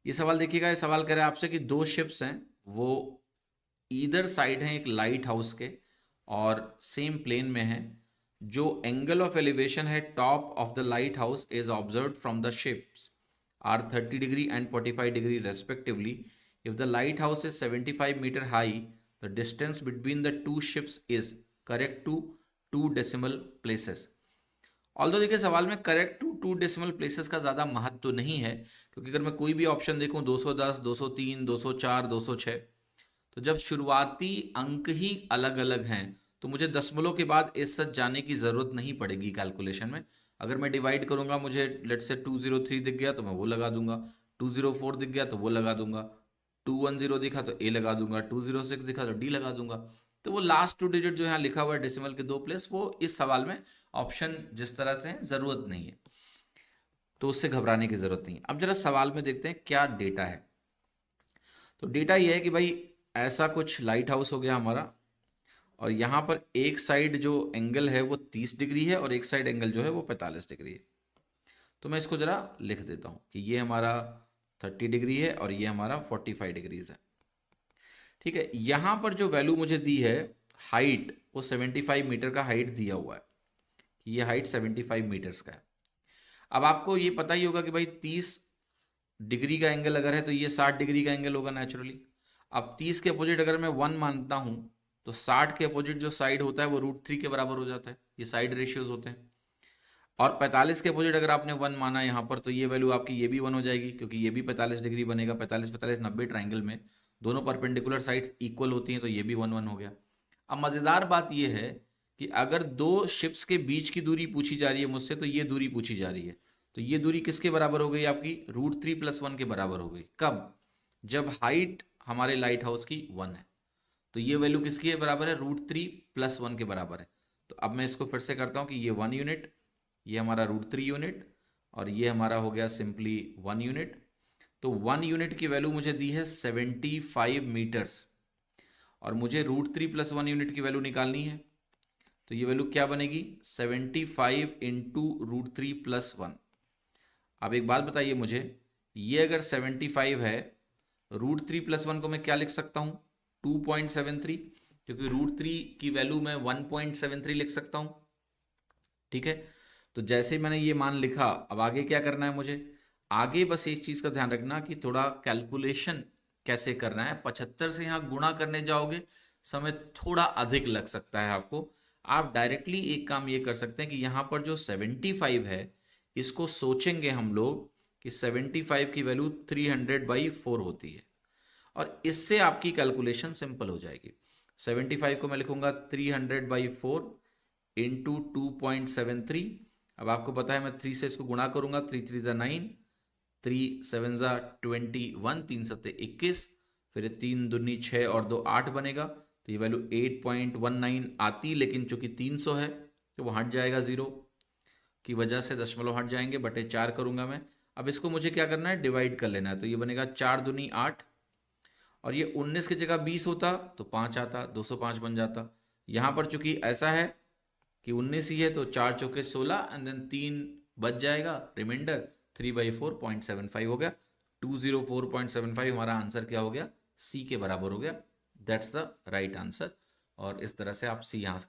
ये सवाल देखिएगा, ये सवाल कह रहा है आपसे कि दो शिप्स हैं, वो ईदर साइड हैं एक लाइट हाउस के और सेम प्लेन में है। जो एंगल ऑफ एलिवेशन है top of the lighthouse is observe from the ships are 30 degree and 45 degree respectively. If the lighthouse is 75 metre high, the distance between the two ships is correct to 2 decimal places. Although देखिए सवाल में correct to 2 decimal places का ज़्यादा महत्व तो नहीं है, क्योंकि अगर मैं कोई भी ऑप्शन देखूं 210, 203, 204, 206, तो जब शुरुआती अंक ही अलग अलग हैं तो मुझे दशमलव के बाद इस सच जाने की ज़रूरत नहीं पड़ेगी कैलकुलेशन में। अगर मैं डिवाइड करूंगा, मुझे लेट से 203 दिख गया तो मैं वो लगा दूंगा, 204 दिख गया तो वो लगा दूंगा, 210 दिखा तो ए लगा दूंगा, 206 दिखा तो डी लगा दूंगा। तो वो लास्ट 2 डिजिट जो यहाँ लिखा हुआ है डेसिमल के 2 प्लेस, वो इस सवाल में ऑप्शन जिस तरह से है ज़रूरत नहीं है, तो उससे घबराने की ज़रूरत नहीं है। अब जरा सवाल में देखते हैं क्या डेटा है। तो डेटा ये है कि भाई ऐसा कुछ लाइट हाउस हो गया हमारा, और यहाँ पर एक साइड जो एंगल है वो 30 डिग्री है और एक साइड एंगल जो है वो 45 डिग्री है। तो मैं इसको ज़रा लिख देता हूँ कि ये हमारा 30 डिग्री है और ये हमारा 45 डिग्रीज है। ठीक है, यहाँ पर जो वैल्यू मुझे दी है हाइट, वो 75 मीटर का हाइट दिया हुआ है कि ये हाइट 75 मीटर्स का है। अब आपको ये पता ही होगा कि भाई 30 डिग्री का एंगल अगर है तो ये 60 डिग्री का एंगल होगा नेचुरली। अब 30 के अपोजिट अगर मैं 1 मानता हूँ तो 60 के अपोजिट जो साइड होता है वो √3 के बराबर हो जाता है, ये साइड रेशियोज होते हैं। और 45 के अपोजिट अगर आपने 1 माना यहाँ पर तो ये वैल्यू आपकी ये भी 1 हो जाएगी, क्योंकि ये भी 45 डिग्री बनेगा। 45 45 90 ट्राइंगल में दोनों परपेंडिकुलर साइड्स इक्वल होती हैं, तो ये भी 1 1 हो गया। अब मज़ेदार बात ये है कि अगर दो शिप्स के बीच की दूरी पूछी जा रही है मुझसे, तो ये दूरी पूछी जा रही है, तो ये दूरी किसके बराबर हो गई आपकी? √3 + 1 के बराबर हो गई। कब? जब हाइट हमारे लाइट हाउस की 1 है, तो ये वैल्यू किसकी है बराबर है? √3 + 1 के बराबर है। तो अब मैं इसको फिर से करता हूँ कि ये 1 यूनिट, ये हमारा √3 यूनिट, और ये हमारा हो गया सिंपली 1 यूनिट। तो 1 यूनिट की वैल्यू मुझे दी है 75 मीटर्स, और मुझे √3 + 1 यूनिट की वैल्यू निकालनी है। तो ये वैल्यू क्या बनेगी? 75 इंटू √3 + 1। अब एक बात बताइए मुझे, ये अगर 75 है, √3 + 1 को मैं क्या लिख सकता हूँ? 2.73, क्योंकि √3 की वैल्यू मैं 1.73 लिख सकता हूँ। ठीक है, तो जैसे मैंने ये मान लिखा, अब आगे क्या करना है मुझे? आगे बस एक चीज़ का ध्यान रखना कि थोड़ा कैलकुलेशन कैसे करना है। 75 से यहाँ गुणा करने जाओगे, समय थोड़ा अधिक लग सकता है आपको। आप डायरेक्टली एक काम ये कर सकते हैं कि यहाँ पर जो 75 है, इसको सोचेंगे हम लोग कि 75 की वैल्यू 300/4 होती है, और इससे आपकी कैलकुलेशन सिंपल हो जाएगी। 75 को मैं लिखूंगा 300/4 इंटू 2.73। अब आपको पता है मैं 3 से इसको गुणा करूंगा, 3 3 9, 3 7 21, 3 7 21, फिर 3 दूनी 6 और 2 8 बनेगा, तो ये वैल्यू 8.19 आती, लेकिन चूंकि 300 है तो वो हट जाएगा, जीरो की वजह से दशमलव हट जाएंगे, बटे 4 करूंगा मैं। अब इसको मुझे क्या करना है? डिवाइड कर लेना है। तो ये बनेगा 4 दूनी 8, और ये 19 की जगह 20 होता तो 5 आता, 205 बन जाता। यहाँ पर चूंकि ऐसा है कि 19 ही है तो 4 चौके 16 एंड देन 3 बच जाएगा, रिमाइंडर 3/4.75 हो गया। 204.75 हमारा आंसर क्या हो गया? सी के बराबर हो गया। That's the right answer. और इस तरह से आप सी यहाँ से